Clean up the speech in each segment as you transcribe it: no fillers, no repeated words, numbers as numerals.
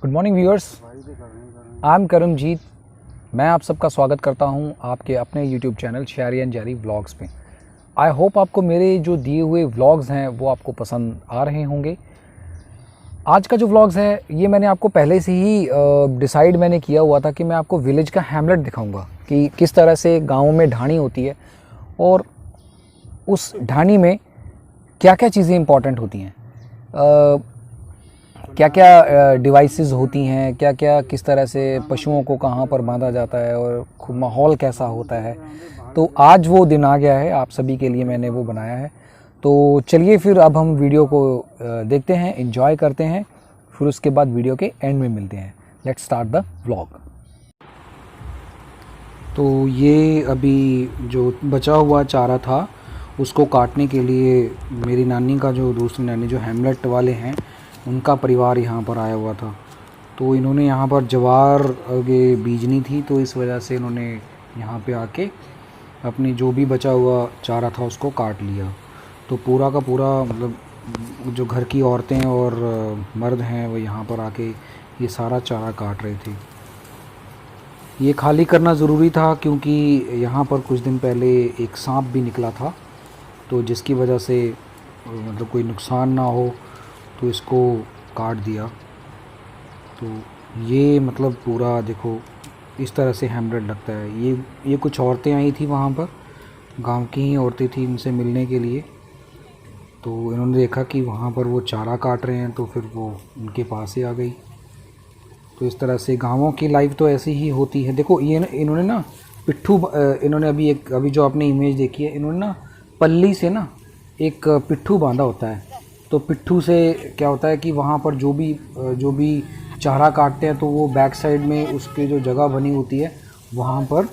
Good morning viewers, I am Karamjit. मैं आप सबका स्वागत करता हूं आपके अपने YouTube channel Shahri and Jaari vlogs में। आई होप आपको मेरे जो दिए हुए व्लॉग्स हैं वो आपको पसंद आ रहे होंगे। आज का जो व्लॉग्स है ये मैंने आपको पहले से ही डिसाइड मैंने किया हुआ था कि मैं आपको विलेज का हैमलेट दिखाऊंगा कि किस तरह से गाँव में ढाणी होती है और उस ढाणी में क्या क्या चीज़ें इंपॉर्टेंट होती हैं, क्या क्या डिवाइसेस होती हैं, क्या क्या किस तरह से पशुओं को कहाँ पर बांधा जाता है और खूब माहौल कैसा होता है। तो आज वो दिन आ गया है, आप सभी के लिए मैंने वो बनाया है। तो चलिए फिर अब हम वीडियो को देखते हैं, एंजॉय करते हैं, फिर उसके बाद वीडियो के एंड में मिलते हैं। Let's start the vlog. तो ये अभी जो बचा हुआ चारा था उसको काटने के लिए मेरी नानी का जो दूसरी नानी जो हैमलेट वाले हैं उनका परिवार यहाँ पर आया हुआ था। तो इन्होंने यहाँ पर ज्वार आगे बीजनी थी, तो इस वजह से इन्होंने यहाँ पे आके अपनी जो भी बचा हुआ चारा था उसको काट लिया। तो पूरा का पूरा मतलब जो घर की औरतें और मर्द हैं वो यहाँ पर आके ये सारा चारा काट रहे थे। ये खाली करना ज़रूरी था क्योंकि यहाँ पर कुछ दिन पहले एक सांप भी निकला था, तो जिसकी वजह से मतलब कोई नुकसान ना हो तो इसको काट दिया। तो ये मतलब पूरा देखो इस तरह से हैमलेट लगता है। ये कुछ औरतें आई थी वहाँ पर, गांव की ही औरतें थी, इनसे मिलने के लिए। तो इन्होंने देखा कि वहाँ पर वो चारा काट रहे हैं तो फिर वो उनके पास ही आ गई। तो इस तरह से गाँवों की लाइफ तो ऐसी ही होती है। देखो ये इन्होंने ना पिट्ठू, इन्होंने अभी जो आपने इमेज देखी है, इन्होंने ना पल्ली से ना एक पिट्ठू बांधा होता है। तो पिट्ठू से क्या होता है कि वहाँ पर जो भी चारा काटते हैं तो वो बैक साइड में उसकी जो जगह बनी होती है वहाँ पर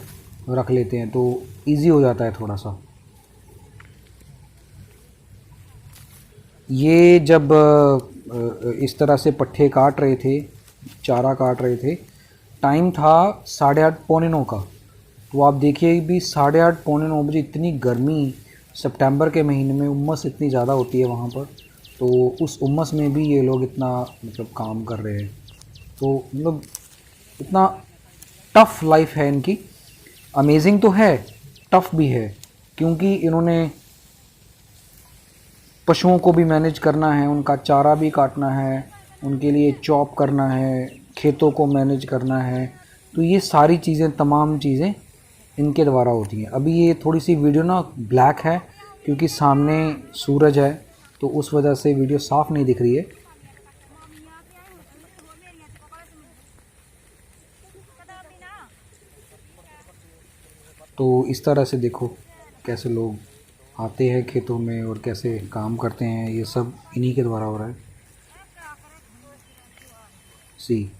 रख लेते हैं, तो इजी हो जाता है थोड़ा सा। ये जब इस तरह से पट्ठे काट रहे थे, चारा काट रहे थे, टाइम था 8:30 पौने 9 का। तो आप देखिए भी 8:30 पौने 9 बजे, इतनी गर्मी, सितंबर के महीने में उम्मस इतनी ज़्यादा होती है वहाँ पर, तो उस उम्मस में भी ये लोग इतना मतलब काम कर रहे हैं। तो मतलब इतना टफ़ लाइफ है इनकी। अमेजिंग तो है, टफ़ भी है, क्योंकि इन्होंने पशुओं को भी मैनेज करना है, उनका चारा भी काटना है, उनके लिए चॉप करना है, खेतों को मैनेज करना है। तो ये सारी चीज़ें, तमाम चीज़ें इनके द्वारा होती हैं। अभी ये थोड़ी सी वीडियो ना ब्लैक है क्योंकि सामने सूरज है, तो उस वजह से वीडियो साफ़ नहीं दिख रही है। तो इस तरह से देखो कैसे लोग आते हैं खेतों में और कैसे काम करते हैं, ये सब इन्हीं के द्वारा हो रहा है। सी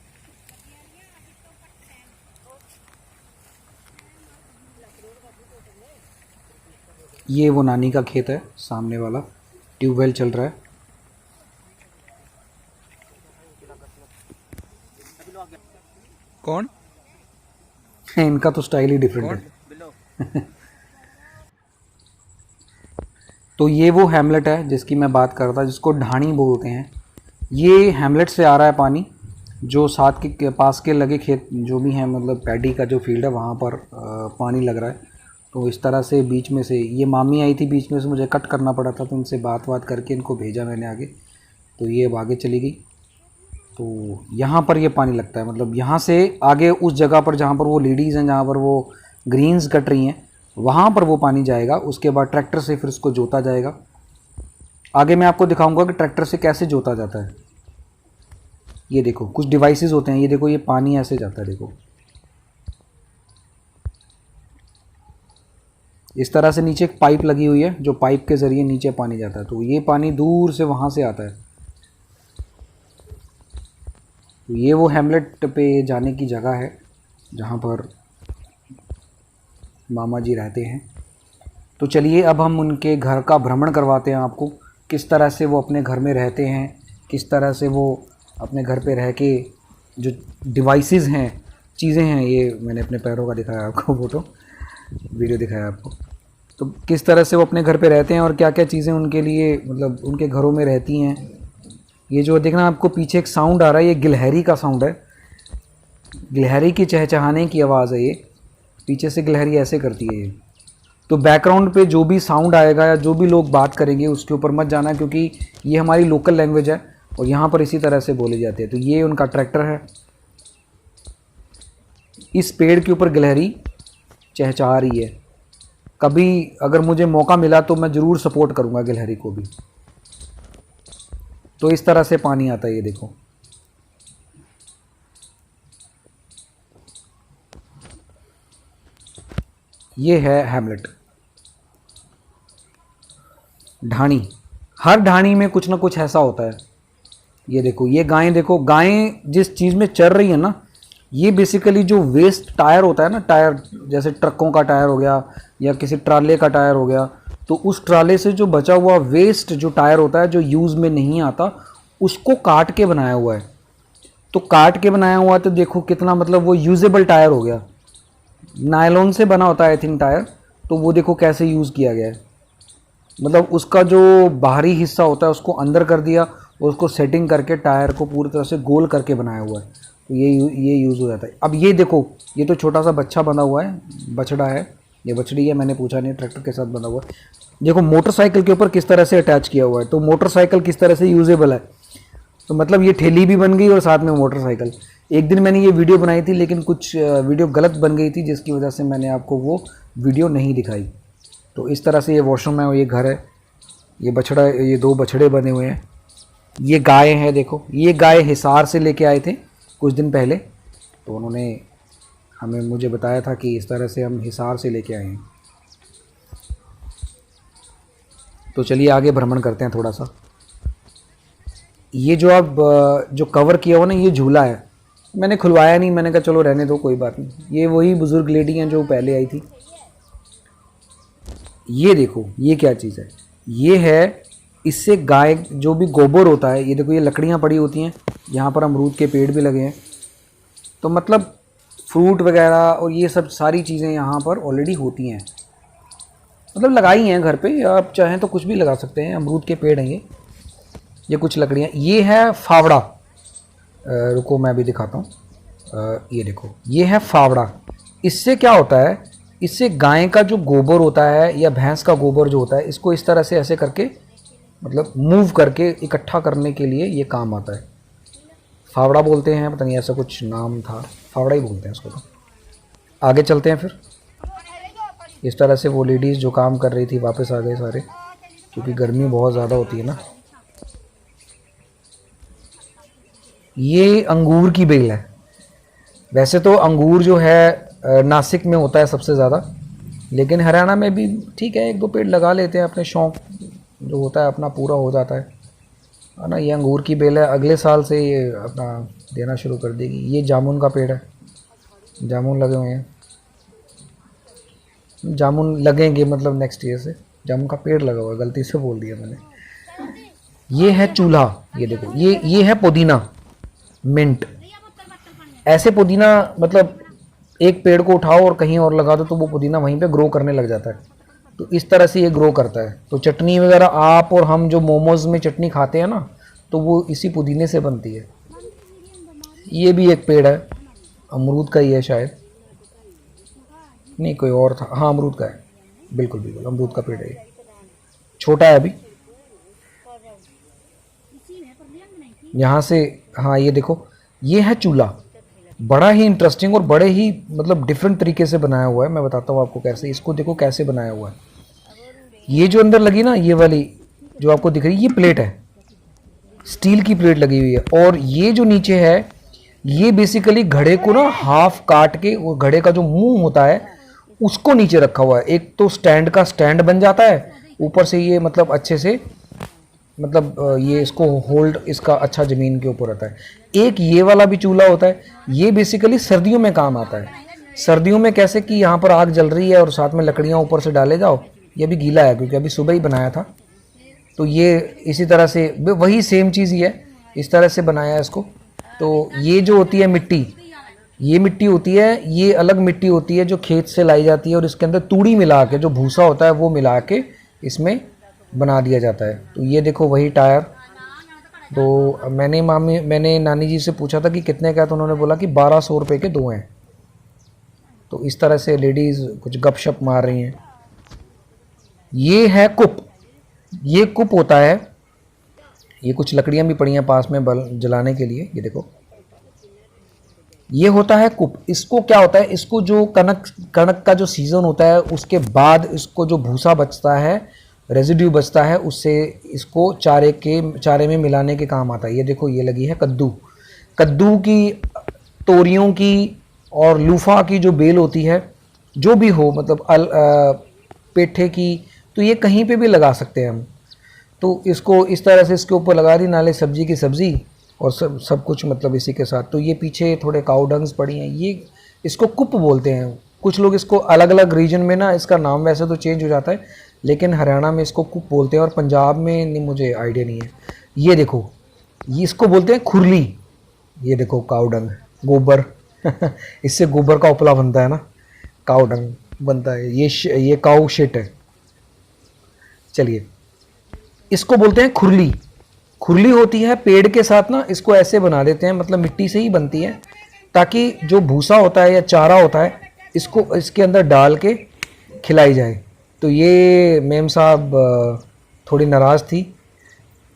ये वो नानी का खेत है, सामने वाला ट्यूबवेल चल रहा है। कौन? इनका तो स्टाइल ही डिफरेंट है। तो ये वो हैमलेट है जिसकी मैं बात कर रहा था, जिसको ढाणी बोलते हैं। ये हैमलेट से आ रहा है पानी, जो साथ के पास के लगे खेत जो भी हैं, मतलब पैडी का जो फील्ड है वहाँ पर पानी लग रहा है। तो इस तरह से बीच में से ये मामी आई थी, बीच में से मुझे कट करना पड़ा था, तो इनसे बात करके इनको भेजा मैंने आगे। तो ये अब आगे चली गई। तो यहाँ पर ये पानी लगता है, मतलब यहाँ से आगे उस जगह पर जहाँ पर वो लेडीज़ हैं, जहाँ पर वो ग्रीन्स कट रही हैं, वहाँ पर वो पानी जाएगा। उसके बाद ट्रैक्टर से फिर उसको जोता जाएगा। आगे मैं आपको दिखाऊंगा कि ट्रैक्टर से कैसे जोता जाता है। ये देखो कुछ डिवाइसेस होते हैं, ये देखो ये पानी ऐसे जाता है, देखो इस तरह से नीचे एक पाइप लगी हुई है, जो पाइप के ज़रिए नीचे पानी जाता है। तो ये पानी दूर से वहाँ से आता है। तो ये वो हैमलेट पे जाने की जगह है जहाँ पर मामा जी रहते हैं। तो चलिए अब हम उनके घर का भ्रमण करवाते हैं आपको, किस तरह से वो अपने घर में रहते हैं, किस तरह से वो अपने घर पे रह के जो डिवाइसेस हैं, चीज़ें हैं, ये मैंने अपने पैरों का दिखाया आपको, फ़ोटो वीडियो दिखाया आपको। तो किस तरह से वो अपने घर पे रहते हैं और क्या क्या चीज़ें उनके लिए मतलब उनके घरों में रहती हैं, ये जो देखना आपको पीछे एक साउंड आ रहा है, ये गिलहरी का साउंड है, गिलहरी की चहचहाने की आवाज़ है ये, पीछे से गिलहरी ऐसे करती है ये। तो बैकग्राउंड पे जो भी साउंड आएगा या जो भी लोग बात करेंगे उसके ऊपर मत जाना, क्योंकि ये हमारी लोकल लैंग्वेज है और यहाँ पर इसी तरह से बोले जाते हैं। तो ये उनका ट्रैक्टर है, इस पेड़ के ऊपर गिलहरी चहचहा रही है। कभी अगर मुझे मौका मिला तो मैं ज़रूर सपोर्ट करूँगा गिलहरी को भी। तो इस तरह से पानी आता है, ये देखो। ये है हैमलेट। ढाणी, हर ढाणी में कुछ ना कुछ ऐसा होता है। ये देखो, ये गायें देखो, गायें जिस चीज़ में चर रही है ना, ये बेसिकली जो वेस्ट टायर होता है ना, टायर जैसे ट्रकों का टायर हो गया या किसी ट्राले का टायर हो गया, तो उस ट्राले से जो बचा हुआ वेस्ट जो टायर होता है जो यूज़ में नहीं आता, उसको काट के बनाया हुआ है। तो काट के बनाया हुआ तो देखो कितना मतलब वो यूजेबल टायर हो गया। नायलॉन से बना होता है आई थिंक टायर, तो वो देखो कैसे यूज़ किया गया है। मतलब उसका जो बाहरी हिस्सा होता है उसको अंदर कर दिया और उसको सेटिंग करके टायर को पूरी तरह से गोल करके बनाया हुआ है। तो ये यूज़ हो जाता है। अब ये देखो, ये तो छोटा सा बच्चा बंधा हुआ है, बछड़ा है, ये बछड़ी है, मैंने पूछा नहीं, ट्रैक्टर के साथ बंधा हुआ है। देखो मोटरसाइकिल के ऊपर किस तरह से अटैच किया हुआ है, तो मोटरसाइकिल किस तरह से यूजेबल है। तो मतलब ये ठेली भी बन गई और साथ में मोटरसाइकिल। एक दिन मैंने ये वीडियो बनाई थी लेकिन कुछ वीडियो गलत बन गई थी, जिसकी वजह से मैंने आपको वो वीडियो नहीं दिखाई। तो इस तरह से ये वॉशरूम है और ये घर है, ये बछड़ा, ये दो बछड़े बने हुए हैं। ये गाय है, देखो ये गाय हिसार से लेके आए थे कुछ दिन पहले, तो उन्होंने मुझे बताया था कि इस तरह से हम हिसार से लेके आए हैं। तो चलिए आगे भ्रमण करते हैं थोड़ा सा। ये जो अब जो कवर किया हुआ ना, ये झूला है, मैंने खुलवाया नहीं, मैंने कहा चलो रहने दो, कोई बात नहीं। ये वही बुज़ुर्ग लेडी हैं जो पहले आई थी। ये देखो ये क्या चीज़ है, ये है, इससे गाय जो भी गोबर होता है, ये देखो ये लकड़ियाँ पड़ी होती हैं, यहाँ पर अमरूद के पेड़ भी लगे हैं। तो मतलब फ्रूट वगैरह और ये सब सारी चीज़ें यहाँ पर ऑलरेडी होती हैं, मतलब लगाई हैं घर पे, आप चाहें तो कुछ भी लगा सकते हैं। अमरूद के पेड़ हैं ये कुछ लकड़ियाँ। ये है फावड़ा, रुको मैं भी दिखाता हूँ। ये देखो ये है फावड़ा। इससे क्या होता है, इससे गाय का जो गोबर होता है या भैंस का गोबर जो होता है, इसको इस तरह से ऐसे करके मतलब मूव करके इकट्ठा करने के लिए ये काम आता है। फावड़ा बोलते हैं, पता नहीं ऐसा कुछ नाम था, फावड़ा ही बोलते हैं इसको। तो आगे चलते हैं फिर। इस तरह से वो लेडीज़ जो काम कर रही थी वापस आ गए सारे, क्योंकि गर्मी बहुत ज़्यादा होती है ना। ये अंगूर की बेल है। वैसे तो अंगूर जो है नासिक में होता है सबसे ज़्यादा, लेकिन हरियाणा में भी ठीक है, एक दो पेड़ लगा लेते हैं, अपने शौक़ जो होता है अपना पूरा हो जाता है ना। ये अंगूर की बेल है, अगले साल से ये अपना देना शुरू कर देगी। ये जामुन का पेड़ है, जामुन लगे हुए हैं, जामुन लगेंगे मतलब नेक्स्ट ईयर से। जामुन का पेड़ लगा हुआ है, गलती से बोल दिया मैंने। ये है चूल्हा, ये देखो ये है पुदीना, मिंट। ऐसे पुदीना मतलब एक पेड़ को उठाओ और कहीं और लगा दो तो वो पुदीना वहीं पे ग्रो करने लग जाता है। तो इस तरह से ये ग्रो करता है। तो चटनी वगैरह आप और हम जो मोमोज़ में चटनी खाते हैं ना, तो वो इसी पुदीने से बनती है। ये भी एक पेड़ है, अमरूद का ही है शायद, नहीं कोई और था, हाँ अमरूद का है, बिल्कुल बिल्कुल अमरूद का पेड़ है। ये छोटा है अभी, यहाँ से, हाँ ये देखो ये है चूल्हा। बड़ा ही इंटरेस्टिंग और बड़े ही मतलब डिफरेंट तरीके से बनाया हुआ है। मैं बताता हूँ आपको कैसे, इसको देखो कैसे बनाया हुआ है। ये जो अंदर लगी ना, ये वाली जो आपको दिख रही है, ये प्लेट है, स्टील की प्लेट लगी हुई है। और ये जो नीचे है, ये बेसिकली घड़े को ना हाफ काट के, वो घड़े का जो मुंह होता है उसको नीचे रखा हुआ है। एक तो स्टैंड का स्टैंड बन जाता है, ऊपर से ये मतलब अच्छे से मतलब ये इसको होल्ड इसका अच्छा ज़मीन के ऊपर रहता है। एक ये वाला भी चूल्हा होता है, ये बेसिकली सर्दियों में काम आता है। सर्दियों में कैसे कि यहाँ पर आग जल रही है और साथ में लकड़ियाँ ऊपर से डाले जाओ। ये भी गीला है क्योंकि अभी सुबह ही बनाया था। तो ये इसी तरह से वही सेम चीज़ ही है, इस तरह से बनाया है इसको। तो ये जो होती है मिट्टी, ये मिट्टी होती है, ये अलग मिट्टी होती है जो खेत से लाई जाती है और इसके अंदर तूड़ी मिला के, जो भूसा होता है वो मिला के इसमें बना दिया जाता है। तो ये देखो वही टायर, तो मैंने नानी जी से पूछा था कि कितने का है, तो उन्होंने बोला कि 1200 रुपये के 2 हैं। तो इस तरह से लेडीज़ कुछ गपशप मार रही हैं। ये है कुप। ये कुप होता है, ये कुछ लकड़ियाँ भी पड़ी हैं पास में बल जलाने के लिए, ये देखो। ये होता है कुप। इसको क्या होता है, इसको जो कनक कणक का जो सीज़न होता है उसके बाद इसको जो भूसा बचता है, रेजिड्यू बचता है, उससे इसको चारे में मिलाने के काम आता है। ये देखो, ये लगी है कद्दू। कद्दू की, तोरियों की और लूफा की जो बेल होती है, जो भी हो, मतलब पेठे की, तो ये कहीं पे भी लगा सकते हैं हम। तो इसको इस तरह से इसके ऊपर लगा दी, नाले सब्जी की सब्ज़ी और सब कुछ मतलब इसी के साथ। तो ये पीछे थोड़े काऊ डंग्स पड़ी हैं, ये इसको कुप बोलते हैं। कुछ लोग इसको अलग अलग रीजन में ना इसका नाम वैसे तो चेंज हो जाता है, लेकिन हरियाणा में इसको कुप बोलते हैं और पंजाब में नहीं, मुझे आइडिया नहीं है। ये देखो, ये इसको बोलते हैं खुरली। ये देखो काऊ डंग, गोबर इससे गोबर का उपला बनता है ना, काऊ डंग बनता है। ये काऊ शिट है। चलिए, इसको बोलते हैं खुरली। खुरली होती है पेड़ के साथ ना, इसको ऐसे बना देते हैं, मतलब मिट्टी से ही बनती है, ताकि जो भूसा होता है या चारा होता है इसको इसके अंदर डाल के खिलाई जाए। तो ये मेम साहब थोड़ी नाराज़ थी,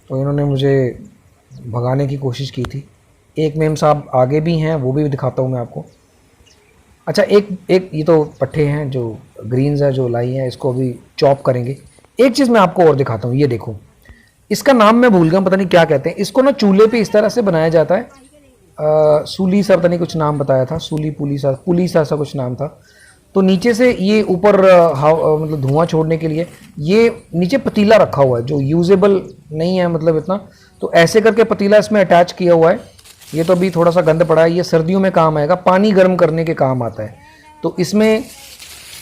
तो इन्होंने मुझे भगाने की कोशिश की थी। एक मेम साहब आगे भी हैं, वो भी दिखाता हूँ मैं आपको। अच्छा, एक ये तो पट्ठे हैं जो ग्रीन्स है जो लाई हैं, इसको अभी चॉप करेंगे। एक चीज़ मैं आपको और दिखाता हूँ, ये देखो, इसका नाम मैं भूल गया, पता नहीं क्या कहते हैं इसको ना। चूल्हे पे इस तरह से बनाया जाता है, सूली सा, पता नहीं कुछ नाम बताया था, सूली पुली सा ऐसा कुछ नाम था। तो नीचे से ये ऊपर मतलब धुआं छोड़ने के लिए ये नीचे पतीला रखा हुआ है जो यूजेबल नहीं है, मतलब इतना। तो ऐसे करके पतीला इसमें अटैच किया हुआ है। ये तो अभी थोड़ा सा गंद पड़ा है, ये सर्दियों में काम आएगा, पानी गर्म करने के काम आता है। तो इसमें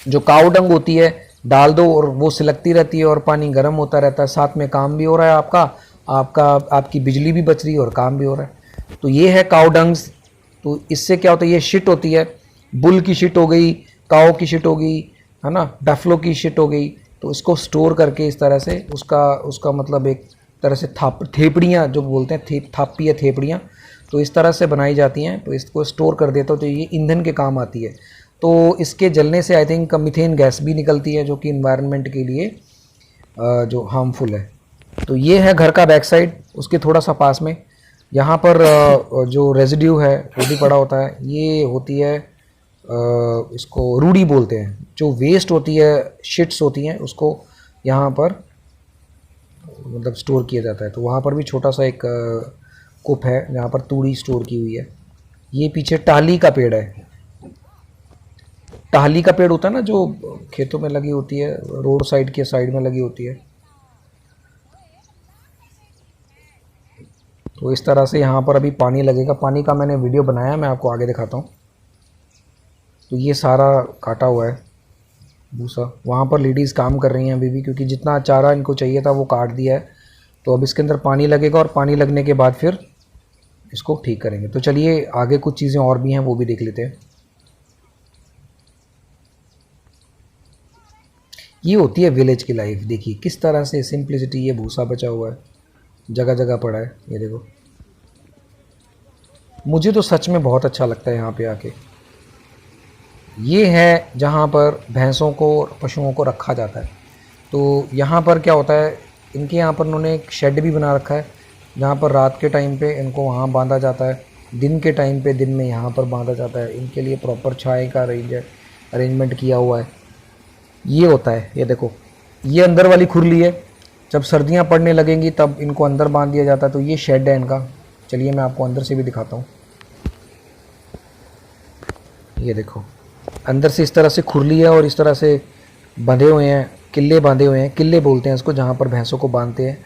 जो काऊ डंग होती है डाल दो और वो सिलकती रहती है और पानी गर्म होता रहता है, साथ में काम भी हो रहा है आपकी बिजली भी बच रही है और काम भी हो रहा है। तो ये है काऊ डंग्स। तो इससे क्या होता है, ये शिट होती है, बुल की शिट हो गई, काऊ की शिट हो गई, है ना, डफलो की शिट हो गई। तो इसको स्टोर करके इस तरह से उसका मतलब एक तरह से थेपड़ियाँ जो बोलते हैं, थापी या थेपड़ियाँ, तो इस तरह से बनाई जाती हैं। तो इसको स्टोर कर देता हूँ, तो ये ईंधन के काम आती है। तो इसके जलने से आई थिंक मीथेन गैस भी निकलती है, जो कि इन्वायरमेंट के लिए जो हार्मफुल है। तो ये है घर का बैक साइड, उसके थोड़ा सा पास में यहाँ पर जो रेजिड्यू है वो भी पड़ा होता है। ये होती है, इसको रूढ़ी बोलते हैं, जो वेस्ट होती है, शिट्स होती हैं, उसको यहाँ पर मतलब स्टोर किया जाता है। तो वहाँ पर भी छोटा सा एक कुप है जहाँ पर तूड़ी स्टोर की हुई है। ये पीछे टाहली का पेड़ है। टाहली का पेड़ होता है ना, जो खेतों में लगी होती है, रोड साइड के साइड में लगी होती है। तो इस तरह से यहाँ पर अभी पानी लगेगा। पानी का मैंने वीडियो बनाया, मैं आपको आगे दिखाता हूँ। तो ये सारा काटा हुआ है भूसा। वहाँ पर लेडीज़ काम कर रही हैं अभी भी, क्योंकि जितना चारा इनको चाहिए था वो काट दिया है। तो अब इसके अंदर पानी लगेगा और पानी लगने के बाद फिर इसको ठीक करेंगे। तो चलिए, आगे कुछ चीज़ें और भी हैं वो भी देख लेते हैं। ये होती है विलेज की लाइफ। देखिए किस तरह से सिंप्लिसिटी, ये भूसा बचा हुआ है, जगह जगह पड़ा है, ये देखो। मुझे तो सच में बहुत अच्छा लगता है यहाँ पे आके। ये है जहाँ पर भैंसों को और पशुओं को रखा जाता है। तो यहाँ पर क्या होता है, इनके यहाँ पर उन्होंने एक शेड भी बना रखा है, जहाँ पर रात के टाइम पे इनको वहाँ बांधा जाता है, दिन के टाइम पे दिन में यहाँ पर बांधा जाता है। इनके लिए प्रॉपर छाए का अरेंजमेंट किया हुआ है। ये होता है, ये देखो, ये अंदर वाली खुरली है। जब सर्दियाँ पड़ने लगेंगी तब इनको अंदर बांध दिया जाता है। तो ये शेड है इनका। चलिए मैं आपको अंदर से भी दिखाता हूँ। ये देखो, अंदर से इस तरह से खुरली है और इस तरह से बंधे हुए हैं, किले बांधे हुए हैं। किले बोलते हैं इसको, जहाँ पर भैंसों को बांधते हैं।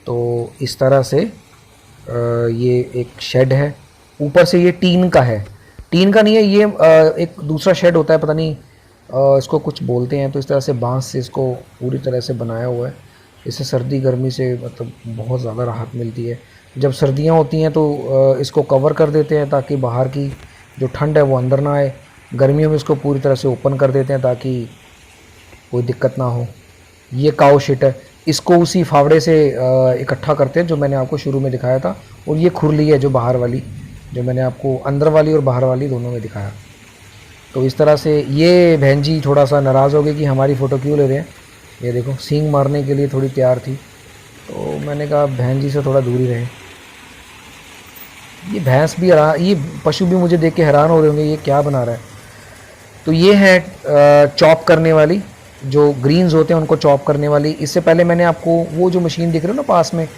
तो इस तरह से ये एक शेड है। ऊपर से ये टीन का है, टीन का नहीं है ये, एक दूसरा शेड होता है, पता नहीं इसको कुछ बोलते हैं। तो इस तरह से बांस से इसको पूरी तरह से बनाया हुआ है। इससे सर्दी गर्मी से मतलब बहुत ज़्यादा राहत मिलती है। जब सर्दियाँ होती हैं तो इसको कवर कर देते हैं ताकि बाहर की जो ठंड है वो अंदर ना आए। गर्मियों में इसको पूरी तरह से ओपन कर देते हैं ताकि कोई दिक्कत ना हो। ये काऊ शिट है। इसको उसी फावड़े से इकट्ठा करते हैं जो मैंने आपको शुरू में दिखाया था। और ये खुरली है जो बाहर वाली, जो मैंने आपको अंदर वाली और बाहर वाली दोनों में दिखाया। तो इस तरह से ये बहन जी थोड़ा सा नाराज़ हो गई कि हमारी फ़ोटो क्यों ले रहे हैं। ये देखो सींग मारने के लिए थोड़ी तैयार थी, तो मैंने कहा बहन जी से थोड़ा दूरी रहे। ये भैंस भी ये पशु भी मुझे देख के हैरान हो रहे होंगे ये क्या बना रहा है। तो ये है चॉप करने वाली, जो ग्रीन्स होते हैं उनको चॉप करने वाली। इससे पहले मैंने आपको वो जो मशीन दिख रही है ना पास में,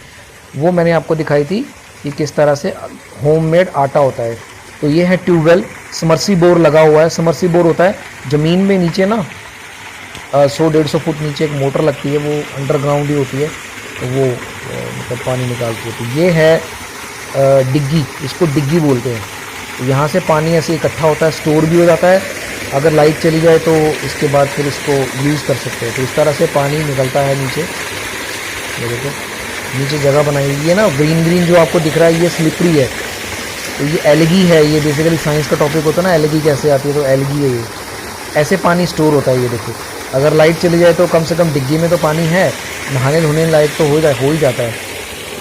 वो मैंने आपको दिखाई थी कि किस तरह से होममेड आटा होता है। तो ये है ट्यूबवेल, समर्सी बोर लगा हुआ है। समर्सी बोर होता है ज़मीन में नीचे ना 100-150 फुट नीचे एक मोटर लगती है, वो अंडरग्राउंड ही होती है, तो वो मतलब पानी निकालती है। तो ये है डिग्गी, इसको डिग्गी बोलते हैं। तो यहाँ से पानी ऐसे इकट्ठा होता है, स्टोर भी हो जाता है। अगर लाइट चली जाए तो इसके बाद फिर इसको यूज़ कर सकते हैं। तो इस तरह से पानी निकलता है नीचे। ये देखो नीचे जगह बनाई हुई है ना, ग्रीन ग्रीन जो आपको दिख रहा है ये स्लिपरी है। तो ये एलगी है, ये बेसिकली साइंस का टॉपिक होता है ना, एलगी कैसे आती है, तो एलगी है ये। ऐसे पानी स्टोर होता है ये देखो। अगर लाइट चली जाए तो कम से कम डिग्गी में तो पानी है, नहाने धोने लायक तो हो ही जाता है।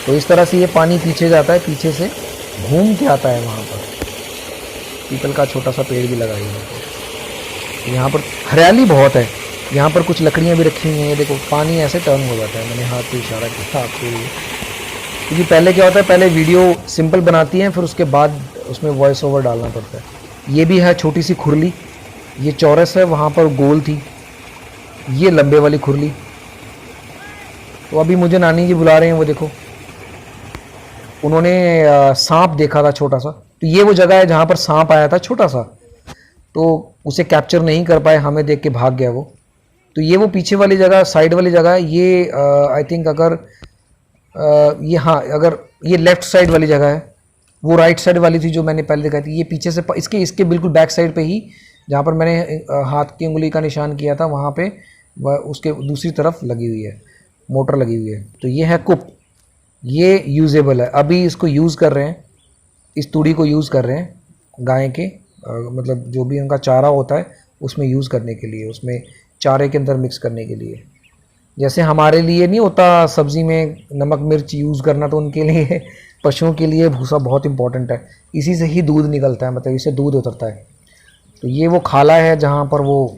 तो इस तरह से ये पानी पीछे जाता है, पीछे से घूम के आता है वहाँ पर। पीपल का छोटा सा पेड़ भी लगा हुआ है। यहाँ पर हरियाली बहुत है, यहाँ पर कुछ लकड़ियाँ भी रखी हुई हैं। ये देखो पानी ऐसे टर्न हो जाता है। मैंने हाथ पे इशारा किया आपके लिए, क्योंकि पहले क्या होता है, पहले वीडियो सिंपल बनाती हैं, फिर उसके बाद उसमें वॉइस ओवर डालना पड़ता है। ये भी है छोटी सी खुरली, ये चौरस है, वहाँ पर गोल थी, ये लंबे वाली खुरली। तो अभी मुझे नानी जी बुला रहे हैं, वो देखो उन्होंने सांप देखा था छोटा सा। तो ये वो जगह है जहाँ पर सांप आया था छोटा सा, तो उसे कैप्चर नहीं कर पाए, हमें देख के भाग गया वो। तो ये वो पीछे वाली जगह, साइड वाली जगह है ये। आई थिंक अगर ये, हाँ अगर ये लेफ़्ट साइड वाली जगह है, वो राइट साइड वाली थी जो मैंने पहले दिखाई थी। ये पीछे से इसके बिल्कुल बैक साइड पे ही, जहाँ पर मैंने हाथ की उंगली का निशान किया था, वहाँ पे उसके दूसरी तरफ लगी हुई है, मोटर लगी हुई है। तो ये है कुप, ये यूजेबल है। अभी इसको यूज़ कर रहे हैं, इस तूड़ी को यूज़ कर रहे हैं गाय के मतलब जो भी उनका चारा होता है उसमें यूज़ करने के लिए, उसमें चारे के अंदर मिक्स करने के लिए। जैसे हमारे लिए नहीं होता सब्ज़ी में नमक मिर्च यूज़ करना, तो उनके लिए पशुओं के लिए भूसा बहुत इंपॉर्टेंट है। इसी से ही दूध निकलता है, मतलब इससे दूध उतरता है। तो ये वो खाला है जहाँ पर वो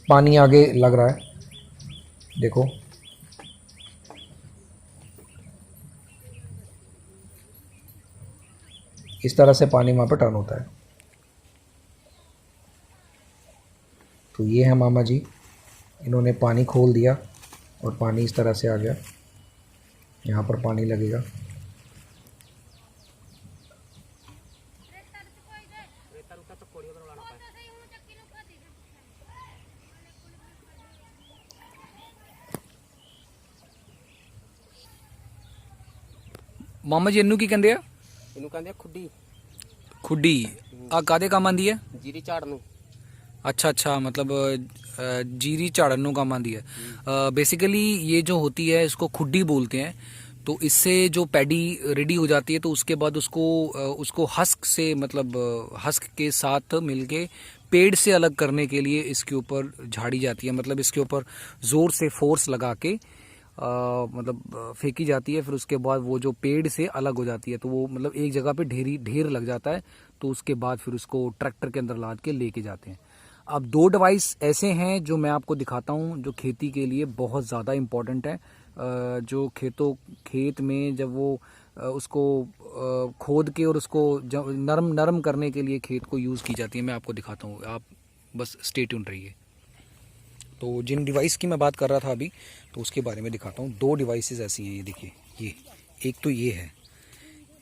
पानी आगे लग रहा है, देखो। इस तरह से पानी वहाँ पर टर्न होता है। तो ये है मामा जी, इन्होंने पानी खोल दिया और पानी इस तरह से आ गया, यहाँ पर पानी लगेगा। मामा जी इनू की कहते हैं? ਇਹਨੂੰ ਕਹਿੰਦੇ ਆ ਖੁੱਡੀ। खुड्डी आ कादे काम आंदी है? ਜੀਰੀ ਝਾੜ ਨੂੰ। अच्छा अच्छा, मतलब जीरी झाड़न काम आंदी है। बेसिकली ये जो होती है इसको खुड्डी बोलते हैं। तो इससे जो पैडी रेडी हो जाती है तो उसके बाद उसको हस्क से, मतलब हस्क के साथ मिलके पेड़ से अलग करने के लिए इसके ऊपर झाड़ी जाती है। मतलब इसके ऊपर जोर से फोर्स लगा के मतलब फेंकी जाती है। फिर उसके बाद वो जो पेड़ से अलग हो जाती है, तो वो मतलब एक जगह पे ढेर लग जाता है। तो उसके बाद फिर उसको ट्रैक्टर के अंदर लाद के लेके जाते हैं। अब दो डिवाइस ऐसे हैं जो मैं आपको दिखाता हूँ, जो खेती के लिए बहुत ज़्यादा इम्पोर्टेंट है। जो खेत में जब वो उसको खोद के और उसको नरम करने के लिए खेत को यूज़ की जाती है, मैं आपको दिखाता हूँ, आप बस स्टे ट्यून रहिए। तो जिन डिवाइस की मैं बात कर रहा था अभी, तो उसके बारे में दिखाता हूँ। दो डिवाइसेस ऐसी हैं, ये देखिए। ये एक तो ये है,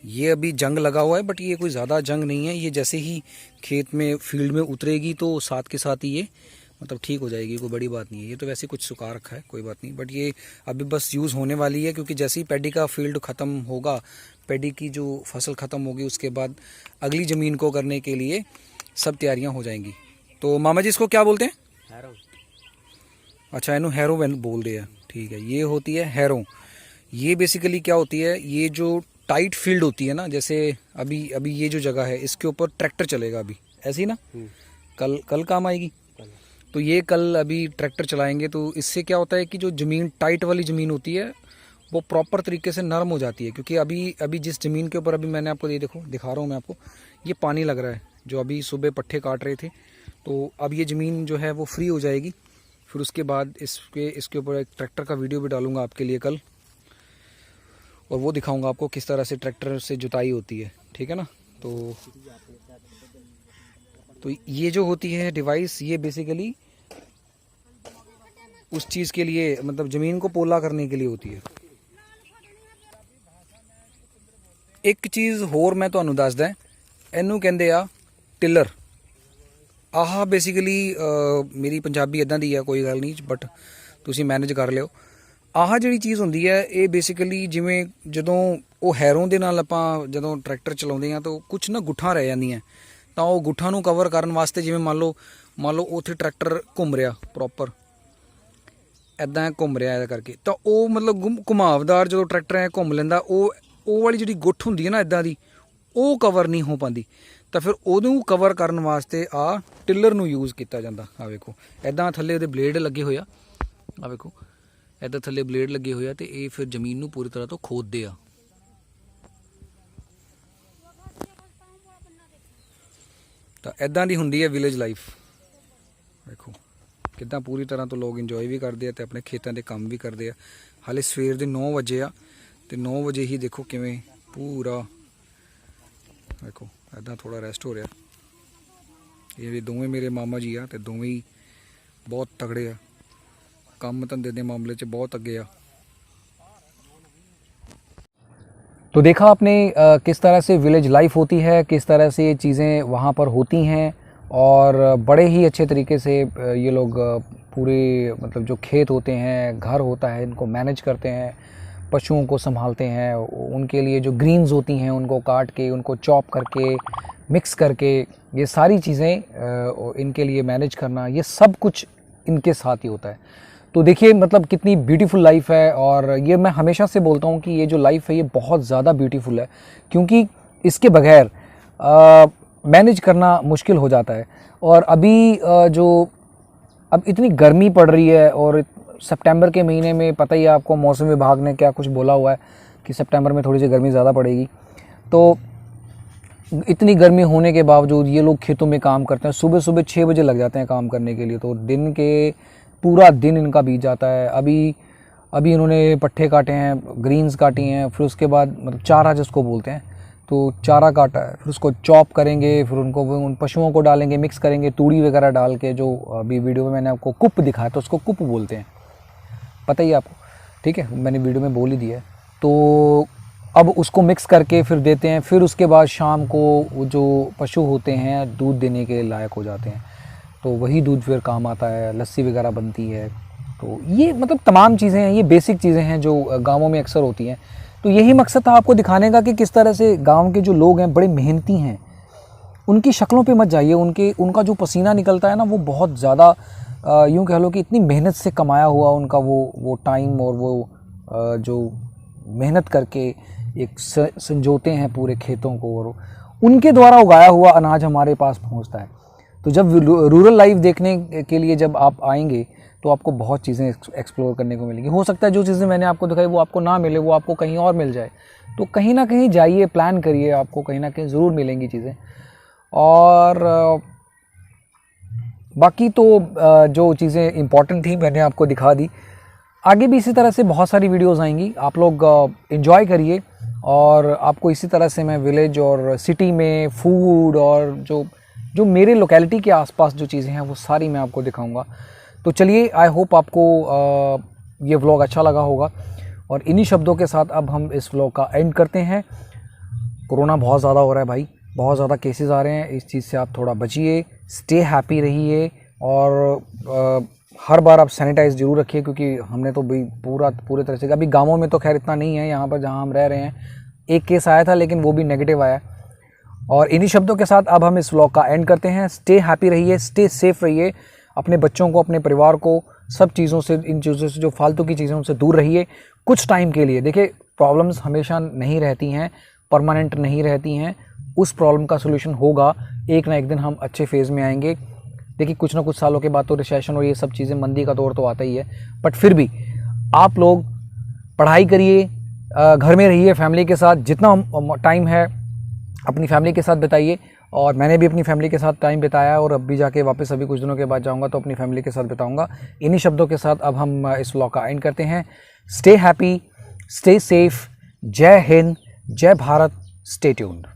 ये अभी जंग लगा हुआ है, बट ये कोई ज़्यादा जंग नहीं है। ये जैसे ही खेत में फील्ड में उतरेगी तो साथ के साथ ही ये मतलब ठीक हो जाएगी, कोई बड़ी बात नहीं है। ये तो वैसे कुछ सुखा रखा है, कोई बात नहीं, बट ये अभी बस यूज़ होने वाली है, क्योंकि जैसे ही पैडी का फील्ड ख़त्म होगा, पैडी की जो फसल ख़त्म होगी, उसके बाद अगली ज़मीन को करने के लिए सब तैयारियाँ हो जाएंगी। तो मामा जी इसको क्या बोलते हैं? हैरो। अच्छा, इन्हों हैरो बोल दिया, ठीक है। ये होती है हैरो। ये बेसिकली क्या होती है, ये जो टाइट फील्ड होती है ना, जैसे अभी ये जो जगह है इसके ऊपर ट्रैक्टर चलेगा अभी, ऐसे ही ना, कल काम आएगी। तो ये कल अभी ट्रैक्टर चलाएंगे, तो इससे क्या होता है कि जो ज़मीन टाइट वाली ज़मीन होती है वो प्रॉपर तरीके से नरम हो जाती है। क्योंकि अभी जिस ज़मीन के ऊपर अभी मैंने आपको ये देखो दिखा रहा हूँ मैं आपको, ये पानी लग रहा है, जो अभी सुबह पट्ठे काट रहे थे। तो अब ये ज़मीन जो है वो फ्री हो जाएगी। फिर उसके बाद इसके ऊपर एक ट्रैक्टर का वीडियो भी डालूंगा आपके लिए कल, और वो दिखाऊंगा आपको किस तरह से ट्रैक्टर से जुताई होती है, ठीक है ना। तो ये जो होती है डिवाइस, ये बेसिकली उस चीज़ के लिए, मतलब ज़मीन को पोला करने के लिए होती है। एक चीज़ होर मैं ਤੁਹਾਨੂੰ ਦੱਸਦਾ, ਇਹਨੂੰ ਕਹਿੰਦੇ ਆ ਟਿਲਰ। ਆਹ ਬੇਸਿਕਲੀ ਮੇਰੀ ਪੰਜਾਬੀ ਇਦਾਂ ਦੀ ਆ, ਕੋਈ ਗੱਲ ਨਹੀਂ, ਬਟ ਤੁਸੀਂ ਮੈਨੇਜ ਕਰ ਲਿਓ। ਆਹ ਜਿਹੜੀ ਚੀਜ਼ ਹੁੰਦੀ ਹੈ ਇਹ ਬੇਸਿਕਲੀ ਜਿਵੇਂ ਜਦੋਂ ਉਹ ਹੈਰੋਂ ਦੇ ਨਾਲ ਆਪਾਂ ਜਦੋਂ ਟਰੈਕਟਰ ਚਲਾਉਂਦੇ ਆ ਤਾਂ ਕੁਝ ਨਾ ਗੁੱਠਾਂ ਰਹਿ ਜਾਂਦੀਆਂ, ਤਾਂ ਉਹ ਗੁੱਠਾਂ ਨੂੰ ਕਵਰ ਕਰਨ ਵਾਸਤੇ ਜਿਵੇਂ ਮੰਨ ਲਓ ਉੱਥੇ ਟਰੈਕਟਰ ਘੁੰਮ ਰਿਹਾ ਪ੍ਰੋਪਰ ਇੱਦਾਂ ਘੁੰਮ ਰਿਹਾ ਇਹਦਾ ਕਰਕੇ, ਤਾਂ ਉਹ ਮਤਲਬ ਘੁਮਾਵਦਾਰ ਜਦੋਂ ਟਰੈਕਟਰ ਐ ਘੁੰਮ ਲੈਂਦਾ, ਉਹ ਵਾਲੀ ਜਿਹੜੀ ਗੁੱਠ ਹੁੰਦੀ ਹੈ ਨਾ ਇੱਦਾਂ ਦੀ, ਉਹ ਕਵਰ ਨਹੀਂ ਹੋ ਪਾਉਂਦੀ। ਤਾਂ ਫਿਰ ਉਹਨੂੰ ਕਵਰ ਕਰਨ ਵਾਸਤੇ ਆ ਟਿਲਰ ਨੂੰ ਯੂਜ਼ ਕੀਤਾ ਜਾਂਦਾ। ਆ ਵੇਖੋ ਇੱਦਾਂ ਥੱਲੇ ਉਹਦੇ ਬਲੇਡ ਲੱਗੇ ਹੋਏ ਆ ਵੇਖੋ ਇੱਦਾਂ ਥੱਲੇ ਬਲੇਡ ਲੱਗੇ ਹੋਏ ਆ, ਤੇ ਇਹ ਫਿਰ ਜ਼ਮੀਨ ਨੂੰ ਪੂਰੀ ਤਰ੍ਹਾਂ ਤੋਂ ਖੋਦਦੇ ਆ। ਤਾਂ ਇੱਦਾਂ ਦੀ ਹੁੰਦੀ ਹੈ ਵਿਲੇਜ ਲਾਈਫ। ਵੇਖੋ ਕਿੱਦਾਂ ਪੂਰੀ ਤਰ੍ਹਾਂ ਤੋਂ ਲੋਕ ਇੰਜੋਏ ਵੀ ਕਰਦੇ ਆ ਤੇ ਆਪਣੇ ਖੇਤਾਂ ਦੇ ਕੰਮ ਵੀ ਕਰਦੇ ਆ। ਹਾਲੇ ਸਵੇਰ ਦੇ 9 ਵਜੇ ਆ, ਤੇ 9 ਵਜੇ ਹੀ ਦੇਖੋ ਕਿਵੇਂ ਪੂਰਾ ਵੇਖੋ ਇੱਦਾਂ ਥੋੜਾ ਰੈਸਟ ਹੋ ਰਿਹਾ। ਇਹ ਵੀ ਦੋਵੇਂ ਮੇਰੇ ਮਾਮਾ ਜੀ ਆ, ਤੇ ਦੋਵੇਂ ਹੀ ਬਹੁਤ ਤਗੜੇ ਆ, ਕੰਮ ਧੰਦੇ ਦੇ मामले 'ਚ बहुत अगे आ। तो देखा आपने किस तरह से विलेज लाइफ होती है, किस तरह से ये चीज़ें वहाँ पर होती हैं, और बड़े ही अच्छे तरीके से ये लोग पूरे मतलब जो खेत होते हैं, घर होता है, इनको मैनेज करते हैं, पशुओं को संभालते हैं, उनके लिए जो ग्रीन्स होती हैं उनको काट के, उनको चॉप करके, मिक्स करके, ये सारी चीज़ें इनके लिए मैनेज करना, ये सब कुछ इनके साथ ही होता है। तो देखिए मतलब कितनी ब्यूटीफुल लाइफ है, और ये मैं हमेशा से बोलता हूँ कि ये जो लाइफ है ये बहुत ज़्यादा ब्यूटीफुल है, क्योंकि इसके बगैर मैनेज करना मुश्किल हो जाता है। और अभी अब इतनी गर्मी पड़ रही है, और सितंबर के महीने में पता ही है आपको मौसम विभाग ने क्या कुछ बोला हुआ है कि सितंबर में थोड़ी सी गर्मी ज़्यादा पड़ेगी। तो इतनी गर्मी होने के बावजूद ये लोग खेतों में काम करते हैं, सुबह सुबह 6 बजे लग जाते हैं काम करने के लिए, तो दिन के पूरा दिन इनका बीत जाता है। अभी इन्होंने पट्ठे काटे हैं, ग्रीन्स काटी हैं, फिर उसके बाद मतलब चारा जिसको बोलते हैं, तो चारा काटा है, फिर उसको चॉप करेंगे, फिर उनको उन पशुओं को डालेंगे, मिक्स करेंगे तूड़ी वगैरह डाल के, जो अभी वीडियो में मैंने आपको कुप दिखाया तो उसको कुप बोलते हैं, पता ही आपको, ठीक है, मैंने वीडियो में बोल ही दिया है। तो अब उसको मिक्स करके फिर देते हैं, फिर उसके बाद शाम को जो पशु होते हैं दूध देने के लायक हो जाते हैं, तो वही दूध फिर काम आता है, लस्सी वगैरह बनती है। तो ये मतलब तमाम चीज़ें हैं, ये बेसिक चीज़ें हैं जो गांवों में अक्सर होती हैं। तो यही मकसद था आपको दिखाने का कि किस तरह से गांव के जो लोग हैं बड़े मेहनती हैं। उनकी शक्लों पे मत जाइए, उनका जो पसीना निकलता है ना वो बहुत ज़्यादा यूँ कह लो कि इतनी मेहनत से कमाया हुआ उनका वो टाइम, और वो जो मेहनत करके एक संजोते हैं पूरे खेतों को, और उनके द्वारा उगाया हुआ अनाज हमारे पास पहुंचता है। तो जब रूरल लाइफ देखने के लिए जब आप आएंगे तो आपको बहुत चीज़ें एक्सप्लोर करने को मिलेंगी। हो सकता है जो चीज़ें मैंने आपको दिखाई वो आपको ना मिले, वो आपको कहीं और मिल जाए। तो कहीं ना कहीं जाइए, प्लान करिए, आपको कहीं ना कहीं ज़रूर मिलेंगी चीज़ें। और बाकी तो जो चीज़ें इम्पॉर्टेंट थी मैंने आपको दिखा दी। आगे भी इसी तरह से बहुत सारी वीडियोस आएंगी, आप लोग एंजॉय करिए। और आपको इसी तरह से मैं विलेज और सिटी में फूड और जो मेरे लोकेलिटी के आसपास जो चीज़ें हैं वो सारी मैं आपको दिखाऊंगा। तो चलिए, आई होप आपको ये व्लॉग अच्छा लगा होगा। और इन्हीं शब्दों के साथ अब हम इस व्लॉग का एंड करते हैं। कोरोना बहुत ज़्यादा हो रहा है भाई, बहुत ज़्यादा केसेस आ रहे हैं, इस चीज़ से आप थोड़ा बचिए, स्टे हैप्पी रहिए, और हर बार आप सैनिटाइज जरूर रखिए, क्योंकि हमने तो भाई पूरे तरह से, अभी गाँवों में तो खैर इतना नहीं है, यहाँ पर जहाँ हम रह रहे हैं एक केस आया था लेकिन वो भी नेगेटिव आया। और इन्हीं शब्दों के साथ अब हम इस व्लॉग का एंड करते हैं। स्टे हैप्पी रहिए, स्टे सेफ रहिए, अपने बच्चों को, अपने परिवार को, सब चीज़ों से, इन चीज़ों से जो फालतू की चीज़ें उनसे दूर रहिए कुछ टाइम के लिए। देखिए प्रॉब्लम्स हमेशा नहीं रहती हैं, परमानेंट नहीं रहती हैं, उस प्रॉब्लम का सोल्यूशन होगा, एक ना एक दिन हम अच्छे फेज़ में आएंगे। देखिए कुछ ना कुछ सालों के बाद तो रिसेशन और ये सब चीज़ें, मंदी का दौर तो आता ही है, बट फिर भी आप लोग पढ़ाई करिए, घर में रहिए फैमिली के साथ, जितना टाइम है अपनी फैमिली के साथ बिताइए। और मैंने भी अपनी फैमिली के साथ टाइम बिताया और अब भी जाके वापस अभी कुछ दिनों के बाद जाऊंगा तो अपनी फैमिली के साथ बिताऊंगा। इन्हीं शब्दों के साथ अब हम इस व्लॉग का एंड करते हैं। स्टे हैप्पी, स्टे सेफ, जय हिंद, जय भारत, स्टे ट्यून्ड।